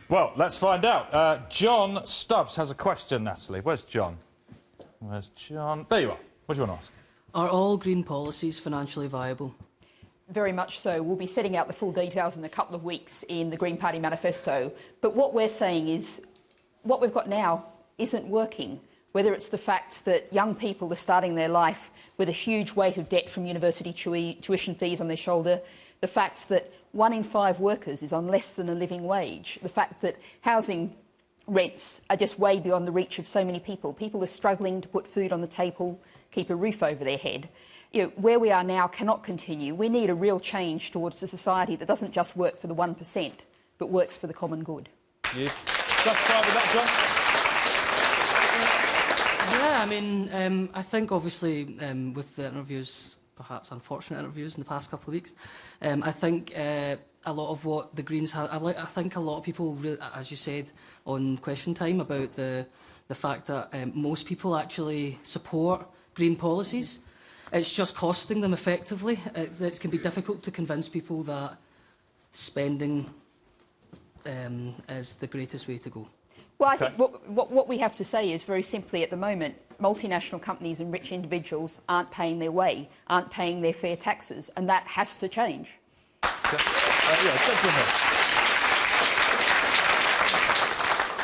Well, let's find out. John Stubbs has a question, Natalie. Where's John? Where's John? There you are. What do you want to ask? Are all green policies financially viable? Very much so. We'll be setting out the full details in a couple of weeks in the Green Party manifesto. But what we're saying is what we've got now isn't working. Whether it's the fact that young people are starting their life with a huge weight of debt from university tuition fees on their shoulder, the fact that 1 in 5 workers is on less than a living wage, the fact that housing rents are just way beyond the reach of so many people. People are struggling to put food on the table, keep a roof over their head. You know, where we are now cannot continue. We need a real change towards a society that doesn't just work for the 1%, but works for the common good. You satisfied with that, John? Yeah, I mean, I think obviously with the interviews, perhaps unfortunate interviews in the past couple of weeks, I think a lot of what the Greens have, I think a lot of people, really, as you said on Question Time, about the fact that most people actually support green policies. It's just costing them effectively. It can be difficult to convince people that spending is the greatest way to go. Well, I think what we have to say is, very simply, at the moment, multinational companies and rich individuals aren't paying their way, aren't paying their fair taxes, and that has to change.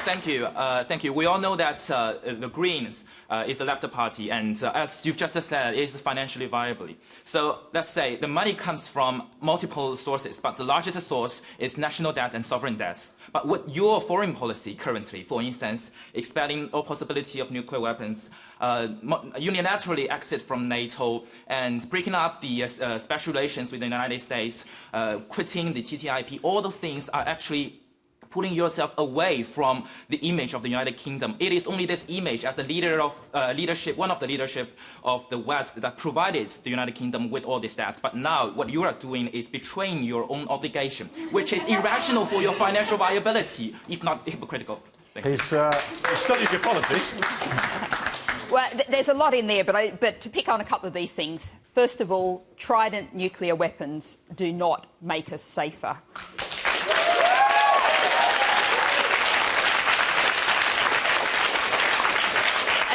Thank you. Thank you. We all know that the Greens is a left party, and as you've just said, it is financially viable. So let's say the money comes from multiple sources, but the largest source is national debt and sovereign debts. But with your foreign policy currently, for instance, expelling all possibility of nuclear weapons, unilaterally exit from NATO, and breaking up the special relations with the United States, quitting the TTIP, all those things are actually pulling yourself away from the image of the United Kingdom. It is only this image as the leader of one of the leadership of the West that provided the United Kingdom with all these debts. But now what you are doing is betraying your own obligation, which is irrational for your financial viability, if not hypocritical. He's studied your policies. Well, there's a lot in there, but to pick on a couple of these things. First of all, Trident nuclear weapons do not make us safer.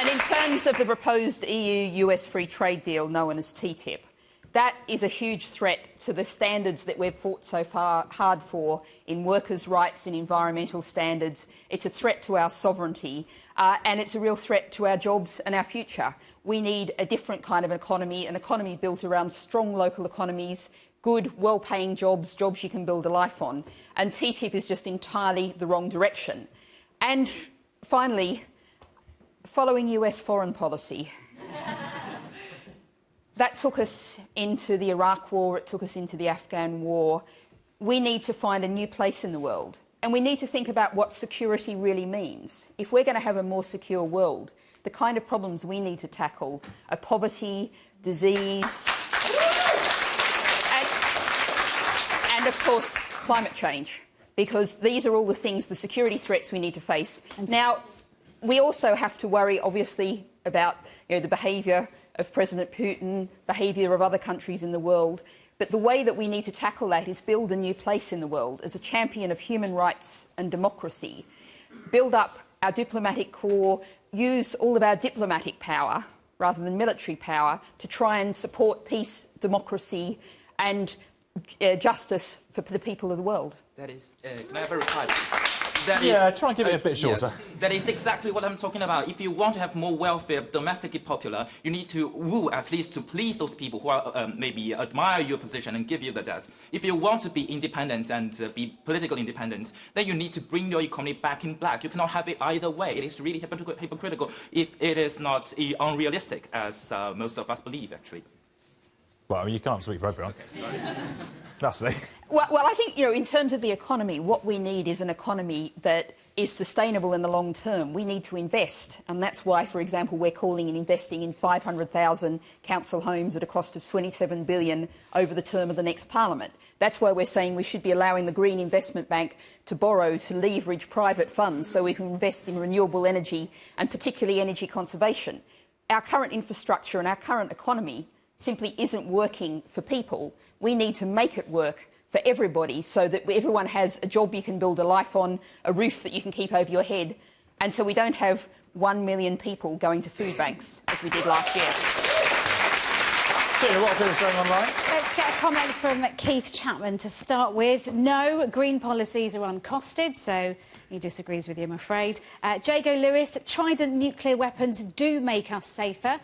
And in terms of the proposed EU-US free trade deal known as TTIP, that is a huge threat to the standards that we've fought so far hard for in workers' rights and environmental standards. It's a threat to our sovereignty, and it's a real threat to our jobs and our future. We need a different kind of economy, an economy built around strong local economies, good, well-paying jobs, jobs you can build a life on. And TTIP is just entirely the wrong direction. And finally, following US foreign policy, that took us into the Iraq War, it took us into the Afghan War. We need to find a new place in the world. And we need to think about what security really means. If we're going to have a more secure world, the kind of problems we need to tackle are poverty, disease, and of course, climate change. Because these are all the things, the security threats we need to face. Now, we also have to worry, obviously, about the behaviour of President Putin, behaviour of other countries in the world. But the way that we need to tackle that is build a new place in the world as a champion of human rights and democracy. Build up our diplomatic corps, use all of our diplomatic power, rather than military power, to try and support peace, democracy and justice for the people of the world. That is, can I have a reply, please? Try and give it a bit shorter. Yes, that is exactly what I'm talking about. If you want to have more welfare, domestically popular, you need to woo, at least to please those people who are maybe admire your position and give you the debt. If you want to be independent and be political independent, then you need to bring your economy back in black. You cannot have it either way. It is really hypocritical if it is not unrealistic, as most of us believe, actually. Well, you can't speak for everyone. Okay, sorry. Natalie. Well, I think, in terms of the economy, what we need is an economy that is sustainable in the long term. We need to invest, and that's why, for example, we're calling and investing in 500,000 council homes at a cost of $27 billion over the term of the next Parliament. That's why we're saying we should be allowing the Green Investment Bank to borrow, to leverage private funds so we can invest in renewable energy and particularly energy conservation. Our current infrastructure and our current economy simply isn't working for people. We need to make it work for everybody so that everyone has a job you can build a life on, a roof that you can keep over your head, and so we don't have 1 million people going to food banks as we did last year. Tina, what are people saying online? Let's get a comment from Keith Chapman to start with. No, green policies are uncosted, so he disagrees with you, I'm afraid. Jago Lewis, Trident nuclear weapons do make us safer.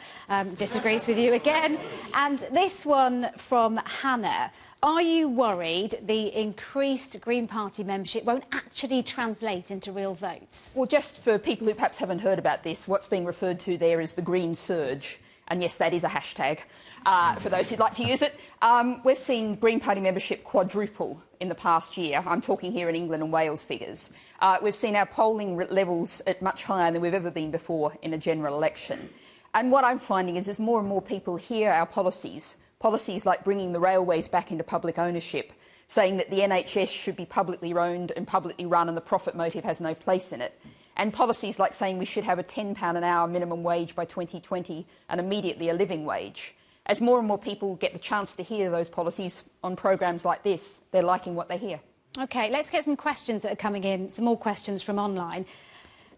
Disagrees with you again. And this one from Hannah. Are you worried the increased Green Party membership won't actually translate into real votes? Well, just for people who perhaps haven't heard about this, what's being referred to there is the Green Surge. And yes, that is a hashtag for those who'd like to use it. We've seen Green Party membership quadruple in the past year. I'm talking here in England and Wales figures. We've seen our polling levels at much higher than we've ever been before in a general election. And what I'm finding is as more and more people hear our policies like bringing the railways back into public ownership, saying that the NHS should be publicly owned and publicly run and the profit motive has no place in it, and policies like saying we should have a £10 an hour minimum wage by 2020 and immediately a living wage. As more and more people get the chance to hear those policies on programmes like this, they're liking what they hear. OK, let's get some questions that are coming in, some more questions from online.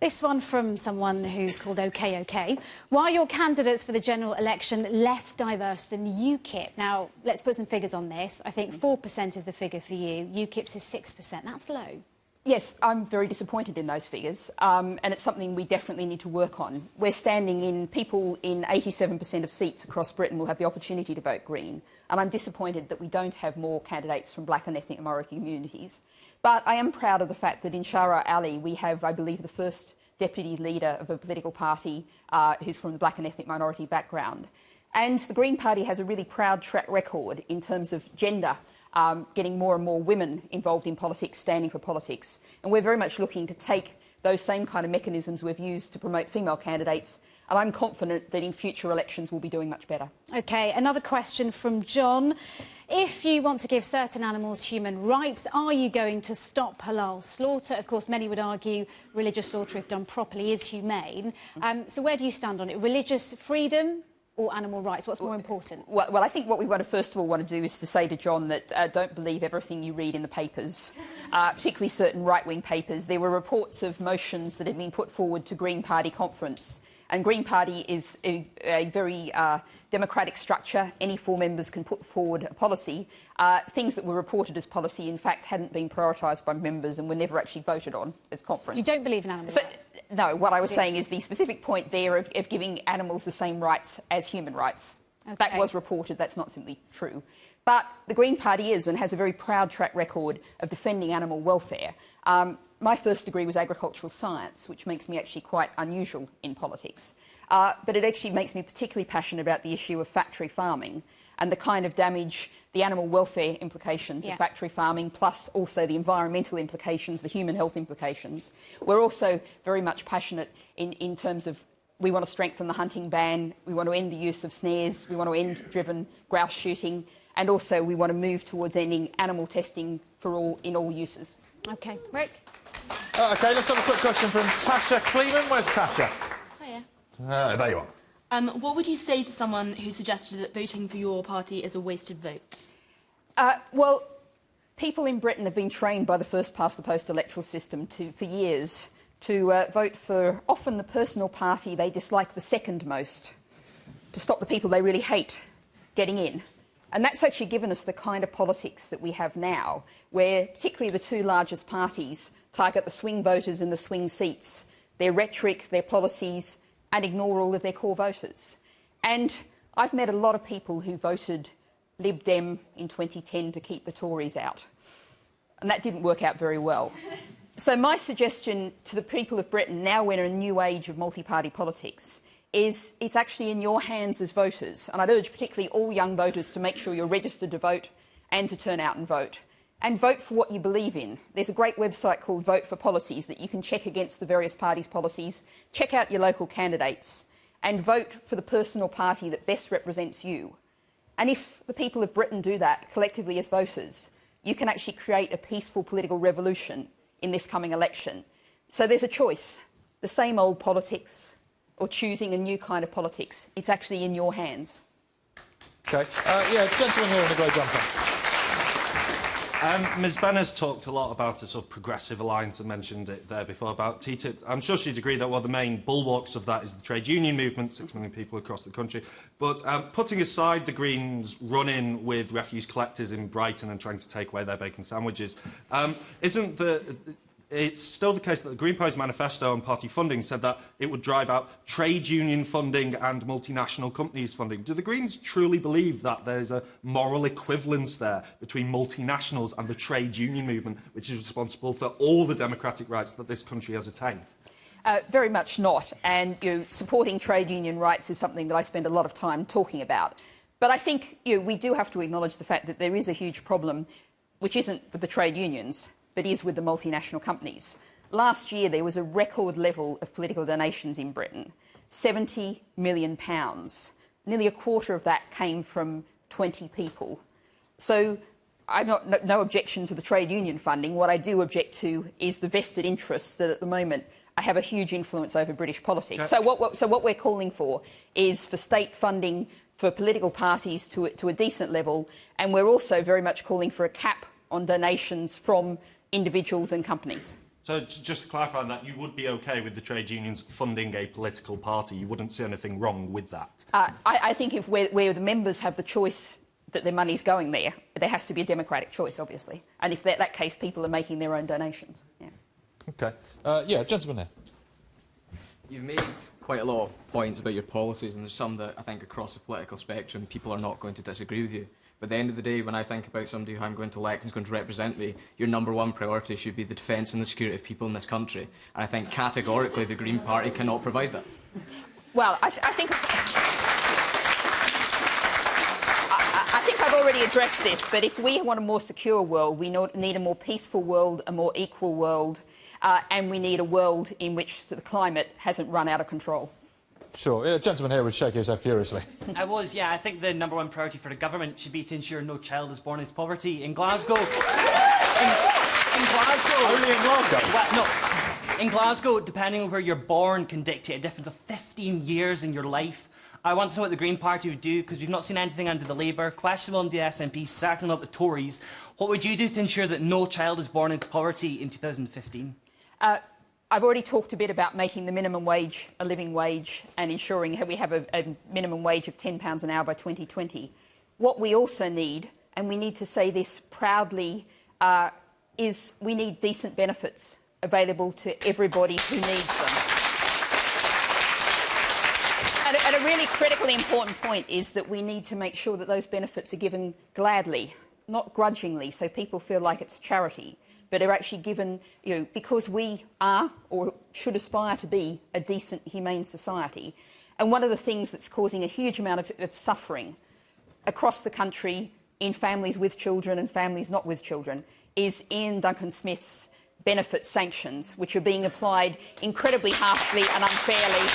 This one from someone who's called OK. Why are your candidates for the general election less diverse than UKIP? Now, let's put some figures on this. I think 4% is the figure for you. UKIP's is 6%. That's low. Yes, I'm very disappointed in those figures, and it's something we definitely need to work on. We're standing in people in 87% of seats across Britain will have the opportunity to vote Green, and I'm disappointed that we don't have more candidates from black and ethnic minority communities. But I am proud of the fact that in Shara Ali we have, I believe, the first deputy leader of a political party who's from the black and ethnic minority background. And the Green Party has a really proud track record in terms of gender, getting more and more women involved in politics, standing for politics. And we're very much looking to take those same kind of mechanisms we've used to promote female candidates, and I'm confident that in future elections we'll be doing much better. OK, another question from John. If you want to give certain animals human rights, are you going to stop halal slaughter? Of course, many would argue religious slaughter, if done properly, is humane. So where do you stand on it? Religious freedom or animal rights? What's more important? Well, I think what we first of all want to do is to say to John that don't believe everything you read in the papers, particularly certain right-wing papers. There were reports of motions that had been put forward to Green Party conference. And Green Party is a very democratic structure. Any 4 members can put forward a policy. Things that were reported as policy, in fact, hadn't been prioritised by members and were never actually voted on as conference. So you don't believe in animal rights? No, what I was saying is the specific point there of giving animals the same rights as human rights. Okay. That was reported. That's not simply true. But the Green Party is and has a very proud track record of defending animal welfare. My first degree was agricultural science, which makes me actually quite unusual in politics. But it actually makes me particularly passionate about the issue of factory farming and the kind of damage, the animal welfare implications of factory farming, plus also the environmental implications, the human health implications. We're also very much passionate in terms of we want to strengthen the hunting ban, we want to end the use of snares, we want to end driven grouse shooting, and also we want to move towards ending animal testing in all uses. OK. Rick? OK, let's have a quick question from Tasha Kleeman. Where's Tasha? Hiya. There you are. What would you say to someone who suggested that voting for your party is a wasted vote? Well, people in Britain have been trained by the first-past-the-post electoral system for years to vote for often the personal party they dislike the second most, to stop the people they really hate getting in. And that's actually given us the kind of politics that we have now, where particularly the 2 largest parties target the swing voters in the swing seats, their rhetoric, their policies, and ignore all of their core voters. And I've met a lot of people who voted Lib Dem in 2010 to keep the Tories out. And that didn't work out very well. So my suggestion to the people of Britain, now we're in a new age of multi-party politics, is it's actually in your hands as voters. And I'd urge particularly all young voters to make sure you're registered to vote and to turn out and vote. And vote for what you believe in. There's a great website called Vote for Policies that you can check against the various parties' policies, check out your local candidates, and vote for the personal party that best represents you. And if the people of Britain do that collectively as voters, you can actually create a peaceful political revolution in this coming election. So there's a choice. The same old politics or choosing a new kind of politics. It's actually in your hands. OK. Yeah, gentleman here in the grey jumper. Ms Bennett's talked a lot about a sort of progressive alliance and mentioned it there before about TTIP. I'm sure she'd agree that one of the main bulwarks of that is the trade union movement, 6 million people across the country. But putting aside the Greens' run-in with refuse collectors in Brighton and trying to take away their bacon sandwiches, it's still the case that the Green Party's manifesto on party funding said that it would drive out trade union funding and multinational companies funding. Do the Greens truly believe that there's a moral equivalence there between multinationals and the trade union movement, which is responsible for all the democratic rights that this country has attained? Very much not. And supporting trade union rights is something that I spend a lot of time talking about. But I think we do have to acknowledge the fact that there is a huge problem, which isn't with the trade unions, but is with the multinational companies. Last year, there was a record level of political donations in Britain, £70 million. Nearly a quarter of that came from 20 people. So I've no objection to the trade union funding. What I do object to is the vested interests that at the moment have a huge influence over British politics. Okay. So what we're calling for is for state funding for political parties to a decent level, and we're also very much calling for a cap on donations from individuals and companies. So just to clarify on that, you would be OK with the trade unions funding a political party? You wouldn't see anything wrong with that? I think if where the members have the choice that their money's going there has to be a democratic choice, obviously. And if that case, people are making their own donations. Yeah. OK. Yeah, gentleman here. You've made quite a lot of points about your policies, and there's some that I think across the political spectrum people are not going to disagree with you. But at the end of the day, when I think about somebody who I'm going to elect and is going to represent me, your #1 priority should be the defence and the security of people in this country. And I think categorically the Green Party cannot provide that. Well, I think I've already addressed this, but if we want a more secure world, we need a more peaceful world, a more equal world, and we need a world in which the climate hasn't run out of control. Sure. Yeah, gentleman here would shake his head furiously. I think the #1 priority for the government should be to ensure no child is born into poverty. In Glasgow... in Glasgow... Only in Glasgow? Well, no. In Glasgow, depending on where you're born, can dictate a difference of 15 years in your life. I want to know what the Green Party would do, because we've not seen anything under the Labour, questionable under the SNP, certainly not the Tories. What would you do to ensure that no child is born into poverty in 2015? I've already talked a bit about making the minimum wage a living wage and ensuring we have a minimum wage of £10 an hour by 2020. What we also need, and we need to say this proudly, is we need decent benefits available to everybody who needs them. And a really critically important point is that we need to make sure that those benefits are given gladly, not grudgingly, so people feel like it's charity, but are actually given, because we are, or should aspire to be, a decent, humane society. And one of the things that's causing a huge amount of suffering across the country in families with children and families not with children is Ian Duncan Smith's benefit sanctions, which are being applied incredibly harshly and unfairly.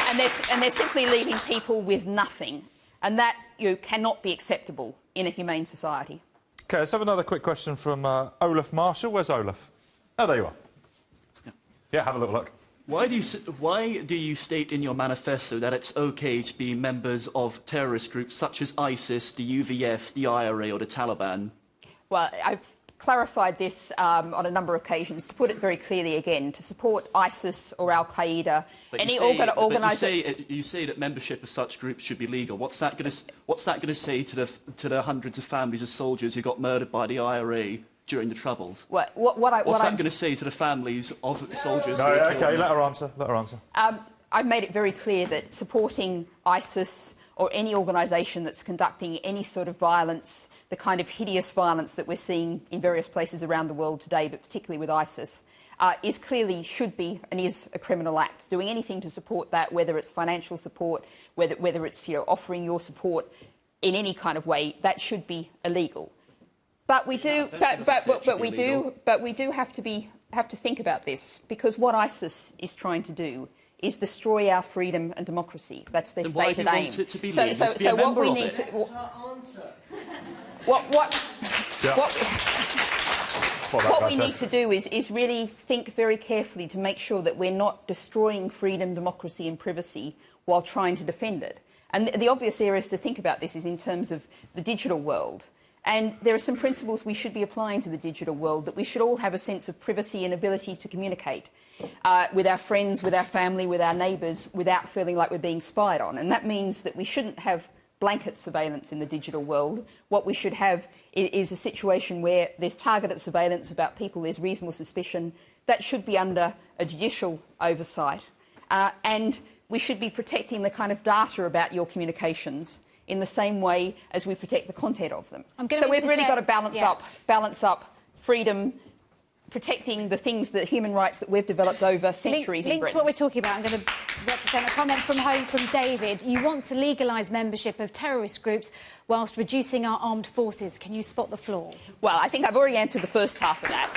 And they're simply leaving people with nothing. And that cannot be acceptable in a humane society. OK, let's have another quick question from Olaf Marshall. Where's Olaf? Oh, there you are. Yeah, have a little look. Why do you state in your manifesto that it's OK to be members of terrorist groups such as ISIS, the UVF, the IRA or the Taliban? Well, I've clarified this on a number of occasions. To put it very clearly again, to support ISIS or Al-Qaeda, you say that membership of such groups should be legal. What's that going to say to the hundreds of families of soldiers who got murdered by the IRA during the Troubles? What's that going to say to the families of soldiers? No, OK, let her answer. Let her answer. I've made it very clear that supporting ISIS or any organisation that's conducting any sort of violence, the kind of hideous violence that we're seeing in various places around the world today, but particularly with ISIS, should be and is a criminal act. Doing anything to support that, whether it's financial support, whether it's offering your support in any kind of way, that should be illegal. But we do have to think about this, because what ISIS is trying to do is destroy our freedom and democracy. That's their stated aim. So what we need to... What we need to do is really think very carefully to make sure that we're not destroying freedom, democracy and privacy while trying to defend it. And the obvious areas to think about this is in terms of the digital world. And there are some principles we should be applying to the digital world, that we should all have a sense of privacy and ability to communicate with our friends, with our family, with our neighbours, without feeling like we're being spied on. And that means that we shouldn't have blanket surveillance in the digital world. What we should have is a situation where there's targeted surveillance about people, there's reasonable suspicion. That should be under a judicial oversight. And we should be protecting the kind of data about your communications in the same way as we protect the content of them. So we've really got to balance up freedom, protecting the things, the human rights that we've developed over centuries in Britain. Linked to what we're talking about, I'm going to represent a comment from home from David. You want to legalise membership of terrorist groups whilst reducing our armed forces. Can you spot the flaw? Well, I think I've already answered the first half of that.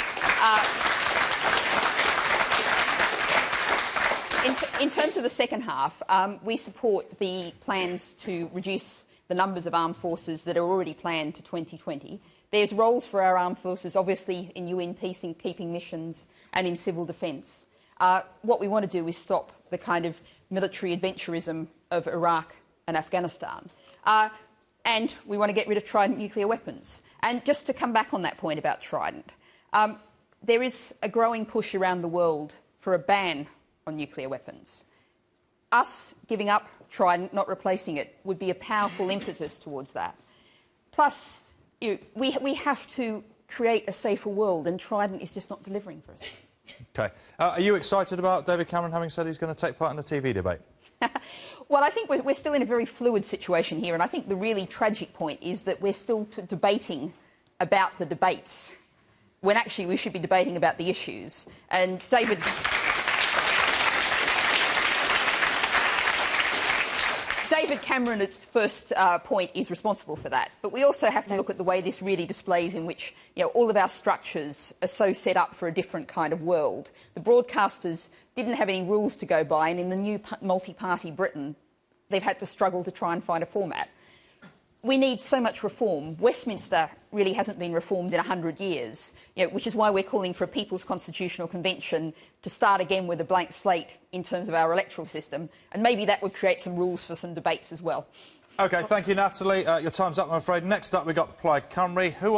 In terms of the second half, we support the plans to reduce the numbers of armed forces that are already planned to 2020. There's roles for our armed forces, obviously, in UN peacekeeping missions and in civil defence. What we want to do is stop the kind of military adventurism of Iraq and Afghanistan. And we want to get rid of Trident nuclear weapons. And just to come back on that point about Trident, there is a growing push around the world for a ban on nuclear weapons. Us giving up Trident, not replacing it, would be a powerful impetus towards that. Plus, we have to create a safer world, and Trident is just not delivering for us. OK. Are you excited about David Cameron having said he's going to take part in the TV debate? Well, I think we're still in a very fluid situation here, and I think the really tragic point is that we're still debating about the debates, when actually we should be debating about the issues. And David Cameron's first point is responsible for that. But we also have to look at the way this really displays in which all of our structures are so set up for a different kind of world. The broadcasters didn't have any rules to go by, and in the new multi-party Britain, they've had to struggle to try and find a format. We need so much reform. Westminster really hasn't been reformed in 100 years, which is why we're calling for a People's Constitutional Convention to start again with a blank slate in terms of our electoral system, and maybe that would create some rules for some debates as well. OK, thank you, Natalie. Your time's up, I'm afraid. Next up, we've got Plaid Cymru. Who